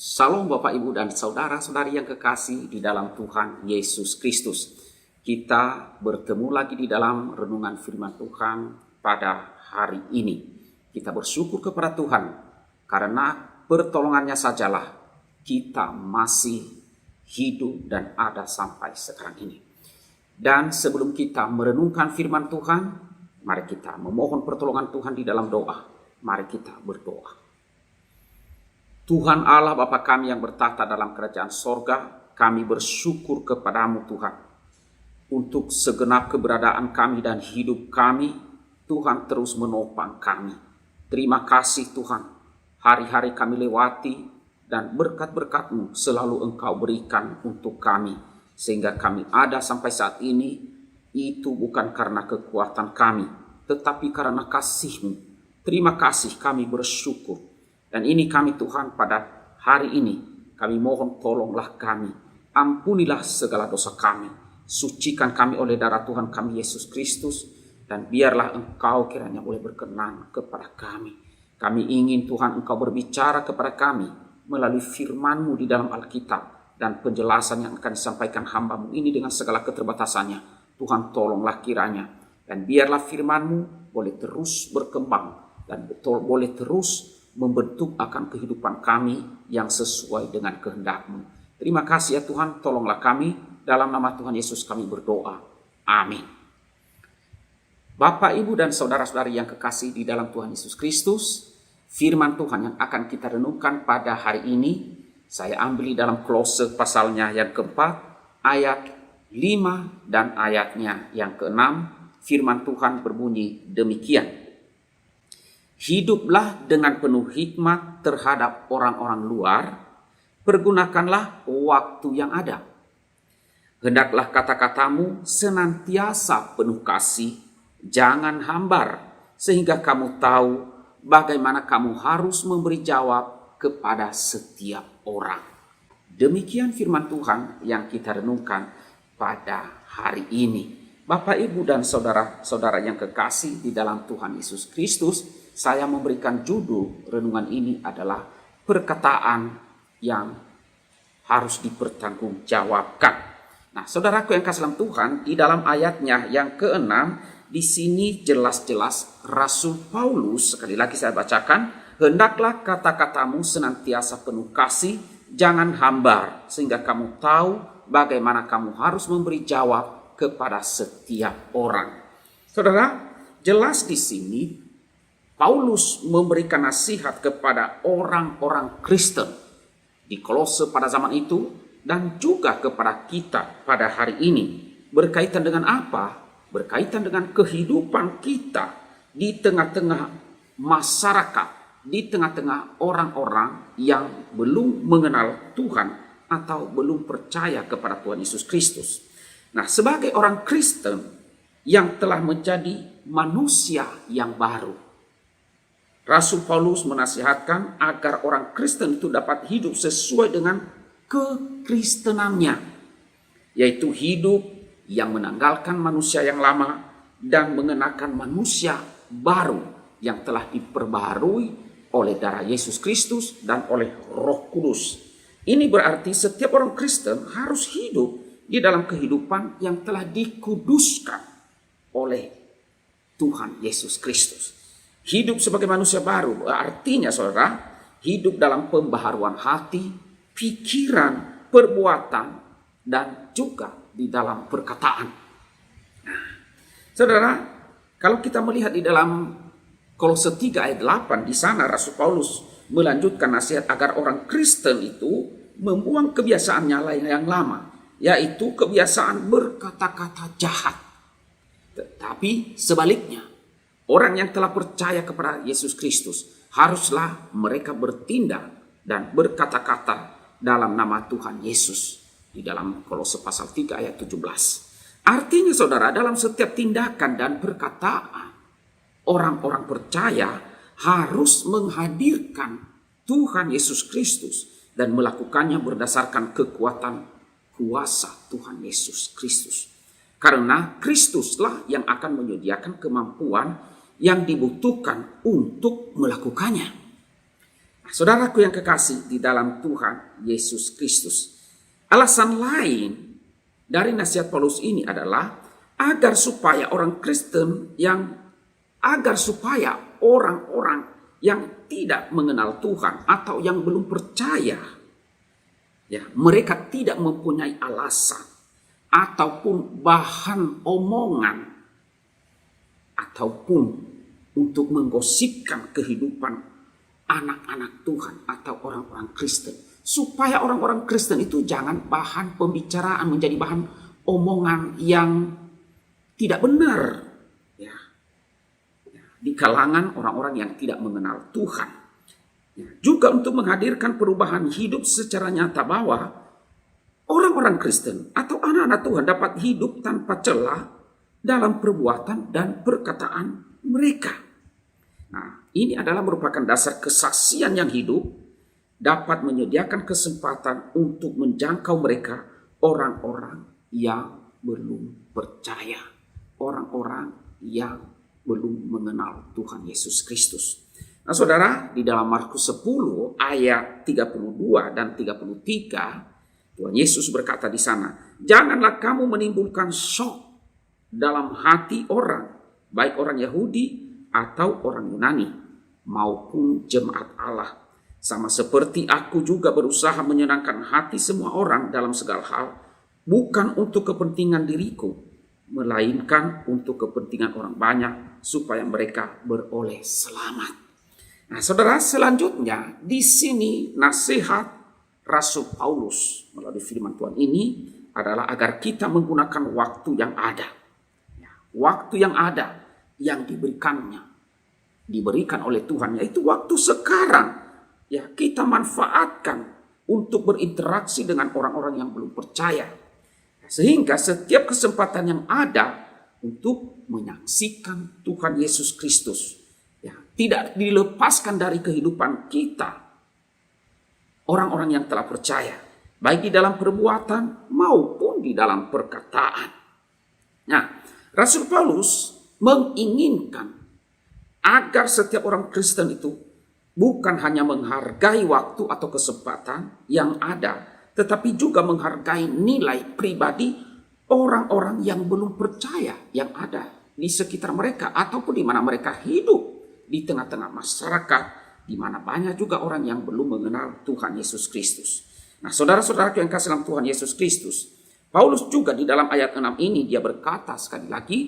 Salam Bapak Ibu dan saudara-saudari yang kekasih di dalam Tuhan Yesus Kristus. Kita bertemu lagi di dalam renungan firman Tuhan pada hari ini. Kita bersyukur kepada Tuhan karena pertolongannya sajalah kita masih hidup dan ada sampai sekarang ini. Dan sebelum kita merenungkan firman Tuhan, mari kita memohon pertolongan Tuhan di dalam doa. Mari kita berdoa. Tuhan Allah Bapa kami yang bertahta dalam kerajaan sorga, kami bersyukur kepadamu Tuhan. Untuk segenap keberadaan kami dan hidup kami, Tuhan terus menopang kami. Terima kasih Tuhan, hari-hari kami lewati dan berkat-berkat-Mu selalu Engkau berikan untuk kami. Sehingga kami ada sampai saat ini, itu bukan karena kekuatan kami, tetapi karena kasih-Mu. Terima kasih, kami bersyukur. Dan ini kami Tuhan pada hari ini, kami mohon tolonglah kami. Ampunilah segala dosa kami. Sucikan kami oleh darah Tuhan kami Yesus Kristus. Dan biarlah Engkau kiranya boleh berkenan kepada kami. Kami ingin Tuhan Engkau berbicara kepada kami melalui firman-Mu di dalam Alkitab. Dan penjelasan yang akan disampaikan hamba-Mu ini dengan segala keterbatasannya. Tuhan tolonglah kiranya. Dan biarlah firman-Mu boleh terus berkembang. Dan betul boleh terus membentuk akan kehidupan kami yang sesuai dengan kehendak-Mu. Terima kasih ya Tuhan, tolonglah kami. Dalam nama Tuhan Yesus kami berdoa. Amin. Bapak, Ibu, dan saudara-saudari yang kekasih di dalam Tuhan Yesus Kristus, firman Tuhan yang akan kita renungkan pada hari ini, saya ambil di dalam Kolose pasalnya yang keempat, ayat 5 dan ayatnya yang keenam. Firman Tuhan berbunyi demikian. Hiduplah dengan penuh hikmat terhadap orang-orang luar, pergunakanlah waktu yang ada. Hendaklah kata-katamu senantiasa penuh kasih, jangan hambar, sehingga kamu tahu bagaimana kamu harus memberi jawab kepada setiap orang. Demikian firman Tuhan yang kita renungkan pada hari ini. Bapak, Ibu, dan saudara-saudara yang kekasih di dalam Tuhan Yesus Kristus, saya memberikan judul renungan ini adalah perkataan yang harus dipertanggungjawabkan. Nah, saudaraku yang kasih dalam Tuhan, di dalam ayatnya yang keenam, di sini jelas-jelas Rasul Paulus, sekali lagi saya bacakan, hendaklah kata-katamu senantiasa penuh kasih, jangan hambar, sehingga kamu tahu bagaimana kamu harus memberi jawab kepada setiap orang. Saudara, jelas di sini Paulus memberikan nasihat kepada orang-orang Kristen di Kolose pada zaman itu dan juga kepada kita pada hari ini. Berkaitan dengan apa? Berkaitan dengan kehidupan kita di tengah-tengah masyarakat, di tengah-tengah orang-orang yang belum mengenal Tuhan atau belum percaya kepada Tuhan Yesus Kristus. Nah, sebagai orang Kristen yang telah menjadi manusia yang baru, Rasul Paulus menasihatkan agar orang Kristen itu dapat hidup sesuai dengan kekristenannya, yaitu hidup yang menanggalkan manusia yang lama dan mengenakan manusia baru yang telah diperbaharui oleh darah Yesus Kristus dan oleh Roh Kudus. Ini berarti setiap orang Kristen harus hidup di dalam kehidupan yang telah dikuduskan oleh Tuhan Yesus Kristus. Hidup sebagai manusia baru artinya saudara, hidup dalam pembaharuan hati, pikiran, perbuatan, dan juga di dalam perkataan. Nah, saudara, kalau kita melihat di dalam Kolose 3 ayat 8, di sana Rasul Paulus melanjutkan nasihat agar orang Kristen itu membuang kebiasaannya lain yang lama, yaitu kebiasaan berkata-kata jahat. Tetapi sebaliknya, orang yang telah percaya kepada Yesus Kristus haruslah mereka bertindak dan berkata-kata dalam nama Tuhan Yesus. Di dalam Kolose pasal 3 ayat 17. Artinya saudara, dalam setiap tindakan dan perkataan, orang-orang percaya harus menghadirkan Tuhan Yesus Kristus dan melakukannya berdasarkan kekuatan kuasa Tuhan Yesus Kristus. Karena Kristuslah yang akan menyediakan kemampuan yang dibutuhkan untuk melakukannya. Saudaraku yang kekasih di dalam Tuhan Yesus Kristus, alasan lain dari nasihat Paulus ini adalah agar supaya orang-orang yang tidak mengenal Tuhan atau yang belum percaya, ya, mereka tidak mempunyai alasan ataupun bahan omongan ataupun untuk menggosipkan kehidupan anak-anak Tuhan atau orang-orang Kristen, supaya orang-orang Kristen itu jangan bahan pembicaraan, menjadi bahan omongan yang tidak benar, ya, di kalangan orang-orang yang tidak mengenal Tuhan. Ya, juga untuk menghadirkan perubahan hidup secara nyata bahwa orang-orang Kristen atau anak-anak Tuhan dapat hidup tanpa celah dalam perbuatan dan perkataan mereka. Nah, ini adalah merupakan dasar kesaksian yang hidup, dapat menyediakan kesempatan untuk menjangkau mereka, orang-orang yang belum percaya, orang-orang yang belum mengenal Tuhan Yesus Kristus. Nah, saudara, di dalam Markus 10 ayat 32 dan 33, Tuhan Yesus berkata di sana, "Janganlah kamu menimbulkan syok dalam hati orang, baik orang Yahudi atau orang Yunani, maupun jemaat Allah. Sama seperti aku juga berusaha menyenangkan hati semua orang dalam segala hal, bukan untuk kepentingan diriku, melainkan untuk kepentingan orang banyak, supaya mereka beroleh selamat." Nah, saudara, selanjutnya di sini nasihat Rasul Paulus melalui firman Tuhan ini adalah agar kita menggunakan waktu yang ada. Waktu yang ada yang diberikan oleh Tuhan, yaitu waktu sekarang. Ya, kita manfaatkan untuk berinteraksi dengan orang-orang yang belum percaya. Sehingga setiap kesempatan yang ada untuk menyaksikan Tuhan Yesus Kristus, ya, tidak dilepaskan dari kehidupan kita, orang-orang yang telah percaya, baik di dalam perbuatan maupun di dalam perkataan. Nah, Rasul Paulus menginginkan agar setiap orang Kristen itu bukan hanya menghargai waktu atau kesempatan yang ada, tetapi juga menghargai nilai pribadi orang-orang yang belum percaya yang ada di sekitar mereka ataupun di mana mereka hidup di tengah-tengah masyarakat, di mana banyak juga orang yang belum mengenal Tuhan Yesus Kristus. Nah, saudara-saudara yang kasih dalam Tuhan Yesus Kristus, Paulus juga di dalam ayat 6 ini dia berkata sekali lagi,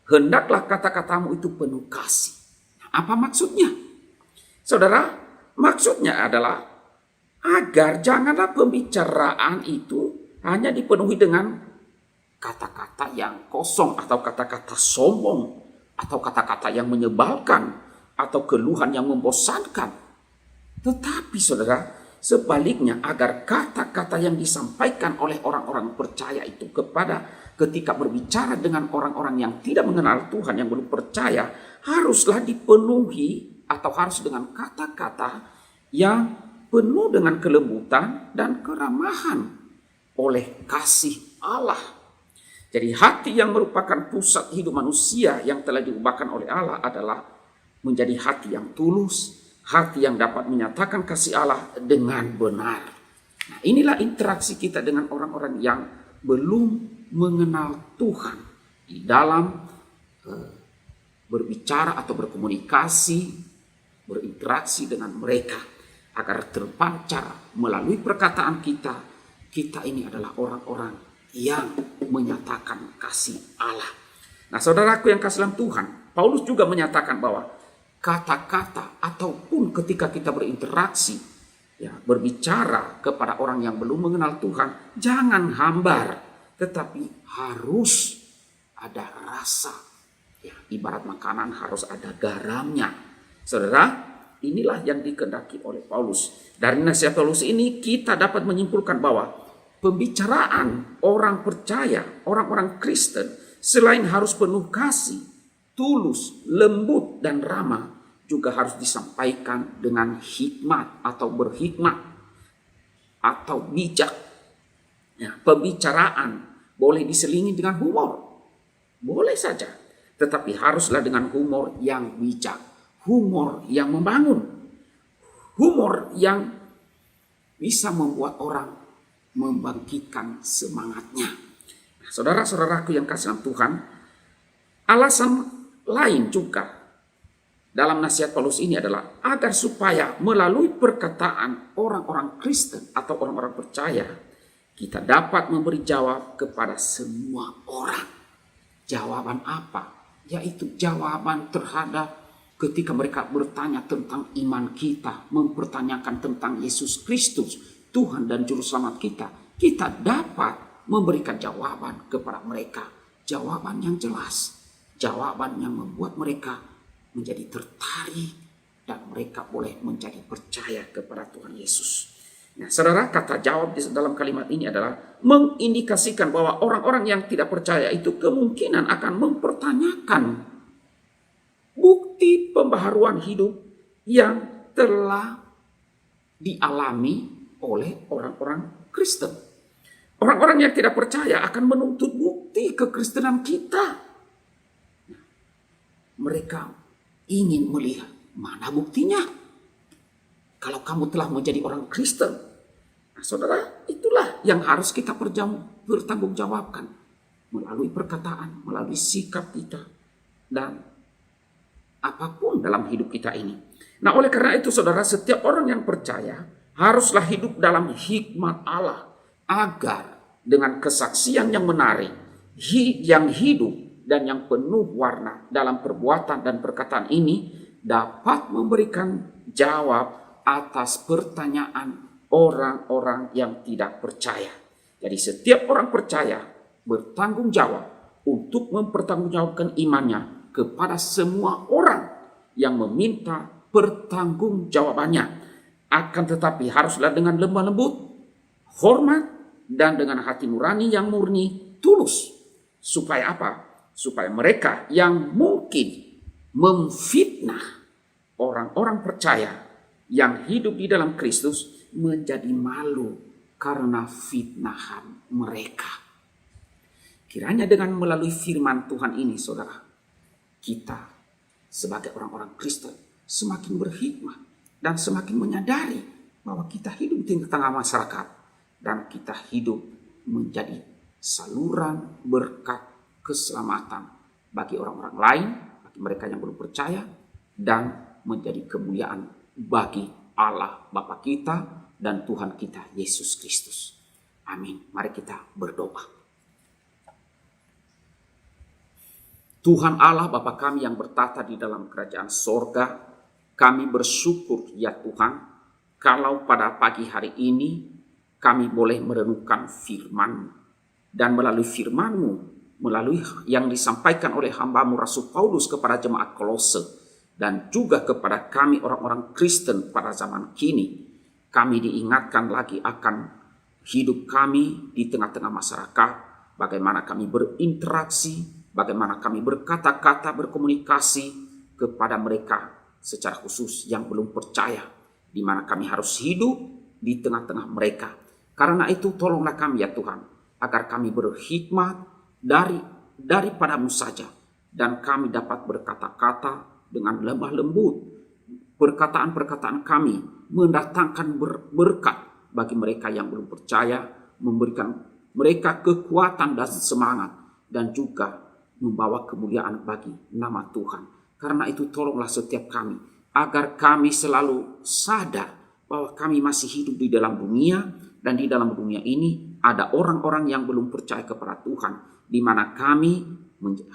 "Hendaklah kata-katamu itu penuh kasih." Apa maksudnya? Saudara, maksudnya adalah agar janganlah pembicaraan itu hanya dipenuhi dengan kata-kata yang kosong atau kata-kata sombong atau kata-kata yang menyebalkan atau keluhan yang membosankan. Tetapi saudara, sebaliknya agar kata-kata yang disampaikan oleh orang-orang percaya itu ketika berbicara dengan orang-orang yang tidak mengenal Tuhan, yang belum percaya, haruslah dipenuhi atau harus dengan kata-kata yang penuh dengan kelembutan dan keramahan oleh kasih Allah. Jadi hati yang merupakan pusat hidup manusia yang telah diubahkan oleh Allah adalah menjadi hati yang tulus, hati yang dapat menyatakan kasih Allah dengan benar. Nah, inilah interaksi kita dengan orang-orang yang belum mengenal Tuhan di dalam berbicara atau berkomunikasi, berinteraksi dengan mereka, agar terpancar melalui perkataan kita, kita ini adalah orang-orang yang menyatakan kasih Allah. Nah, saudaraku yang kasih dalam Tuhan, Paulus juga menyatakan bahwa kata-kata ataupun ketika kita berinteraksi, ya, berbicara kepada orang yang belum mengenal Tuhan, jangan hambar, tetapi harus ada rasa. Ya, ibarat makanan harus ada garamnya. Saudara, inilah yang dikehendaki oleh Paulus. Dari nasihat Paulus ini kita dapat menyimpulkan bahwa pembicaraan orang percaya, orang-orang Kristen, selain harus penuh kasih, tulus, lembut, dan ramah, juga harus disampaikan dengan hikmat atau berhikmat atau bijak. Ya, pembicaraan boleh diselingi dengan humor, boleh saja, tetapi haruslah dengan humor yang bijak, humor yang membangun, humor yang bisa membuat orang membangkitkan semangatnya. Nah, saudara-saudaraku yang kasih dalam Tuhan, alasan lain juga dalam nasihat Paulus ini adalah agar supaya melalui perkataan orang-orang Kristen atau orang-orang percaya, kita dapat memberi jawab kepada semua orang. Jawaban apa? Yaitu jawaban terhadap ketika mereka bertanya tentang iman kita, mempertanyakan tentang Yesus Kristus, Tuhan dan Juru Selamat kita. Kita dapat memberikan jawaban kepada mereka. Jawaban yang jelas. Jawaban yang membuat mereka menjadi tertarik dan mereka boleh menjadi percaya kepada Tuhan Yesus. Nah, saudara, kata jawab di dalam kalimat ini adalah mengindikasikan bahwa orang-orang yang tidak percaya itu kemungkinan akan mempertanyakan bukti pembaharuan hidup yang telah dialami oleh orang-orang Kristen. Orang-orang yang tidak percaya akan menuntut bukti kekristenan kita. Mereka ingin melihat mana buktinya. Kalau kamu telah menjadi orang Kristen, nah, saudara, itulah yang harus kita bertanggungjawabkan melalui perkataan, melalui sikap kita, dan apapun dalam hidup kita ini. Nah, oleh karena itu, saudara, setiap orang yang percaya haruslah hidup dalam hikmat Allah agar dengan kesaksian yang menarik, yang hidup dan yang penuh warna dalam perbuatan dan perkataan ini dapat memberikan jawab atas pertanyaan orang-orang yang tidak percaya. Jadi setiap orang percaya bertanggung jawab untuk mempertanggungjawabkan imannya kepada semua orang yang meminta pertanggungjawabannya. Akan tetapi haruslah dengan lemah lembut, hormat, dan dengan hati nurani yang murni, tulus. Supaya apa? Supaya mereka yang mungkin memfitnah orang-orang percaya yang hidup di dalam Kristus menjadi malu karena fitnahan mereka. Kiranya dengan melalui firman Tuhan ini, saudara, kita sebagai orang-orang Kristen semakin berhikmat dan semakin menyadari bahwa kita hidup di tengah masyarakat dan kita hidup menjadi saluran berkat keselamatan bagi orang-orang lain, bagi mereka yang belum percaya, dan menjadi kemuliaan bagi Allah Bapa kita dan Tuhan kita Yesus Kristus. Amin. Mari kita berdoa. Tuhan Allah Bapa kami yang bertata di dalam kerajaan sorga, kami bersyukur ya Tuhan, kalau pada pagi hari ini kami boleh merenungkan firman-Mu, dan melalui firman-Mu, melalui yang disampaikan oleh hamba-Mu Rasul Paulus kepada jemaat Kolose dan juga kepada kami orang-orang Kristen pada zaman kini, kami diingatkan lagi akan hidup kami di tengah-tengah masyarakat, bagaimana kami berinteraksi, bagaimana kami berkata-kata, berkomunikasi kepada mereka secara khusus yang belum percaya, di mana kami harus hidup di tengah-tengah mereka. Karena itu tolonglah kami ya Tuhan, agar kami berhikmat daripadamu saja, dan kami dapat berkata-kata dengan lemah lembut. Perkataan-perkataan kami mendatangkan berkat bagi mereka yang belum percaya, memberikan mereka kekuatan dan semangat, dan juga membawa kemuliaan bagi nama Tuhan. Karena itu tolonglah setiap kami, agar kami selalu sadar bahwa kami masih hidup di dalam dunia, dan di dalam dunia ini ada orang-orang yang belum percaya kepada Tuhan, di mana kami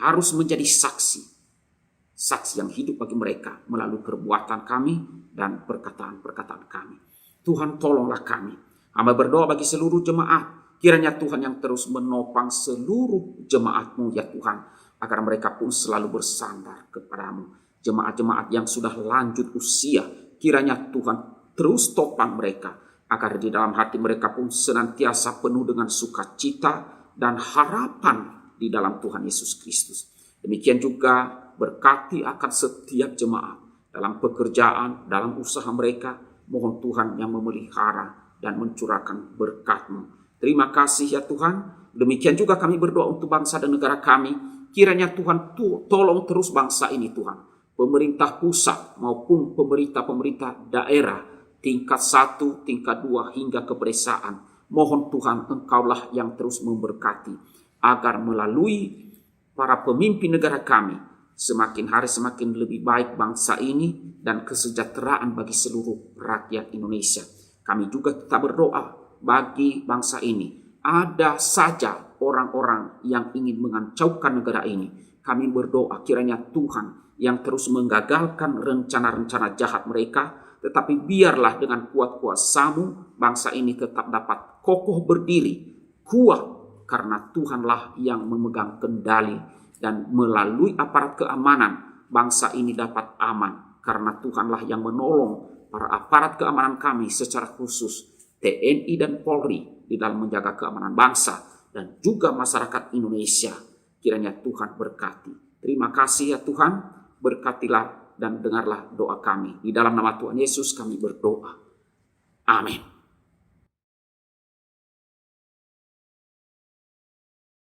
harus menjadi saksi yang hidup bagi mereka melalui perbuatan kami dan perkataan-perkataan kami. Tuhan tolonglah kami. Hamba berdoa bagi seluruh jemaat, kiranya Tuhan yang terus menopang seluruh jemaat-Mu ya Tuhan, agar mereka pun selalu bersandar kepadamu. Jemaat-jemaat yang sudah lanjut usia, kiranya Tuhan terus topang mereka, agar di dalam hati mereka pun senantiasa penuh dengan sukacita dan harapan di dalam Tuhan Yesus Kristus. Demikian juga berkati akan setiap jemaat dalam pekerjaan, dalam usaha mereka. Mohon Tuhan yang memelihara dan mencurahkan berkat-Mu. Terima kasih ya Tuhan. Demikian juga kami berdoa untuk bangsa dan negara kami. Kiranya Tuhan tolong terus bangsa ini Tuhan. Pemerintah pusat maupun pemerintah daerah tingkat 1, tingkat 2 hingga kepedesaan. Mohon Tuhan, Engkaulah yang terus memberkati agar melalui para pemimpin negara kami semakin hari semakin lebih baik bangsa ini dan kesejahteraan bagi seluruh rakyat Indonesia. Kami juga tetap berdoa bagi bangsa ini. Ada saja orang-orang yang ingin mengancaukan negara ini. Kami berdoa kiranya Tuhan yang terus menggagalkan rencana-rencana jahat mereka, tetapi biarlah dengan kuat kuasa-Mu bangsa ini tetap dapat kokoh berdiri, kuat, karena Tuhanlah yang memegang kendali, dan melalui aparat keamanan bangsa ini dapat aman karena Tuhanlah yang menolong para aparat keamanan kami secara khusus TNI dan Polri di dalam menjaga keamanan bangsa dan juga masyarakat Indonesia. Kiranya Tuhan berkati. Terima kasih ya Tuhan, berkatilah dan dengarlah doa kami. Di dalam nama Tuhan Yesus kami berdoa. Amin.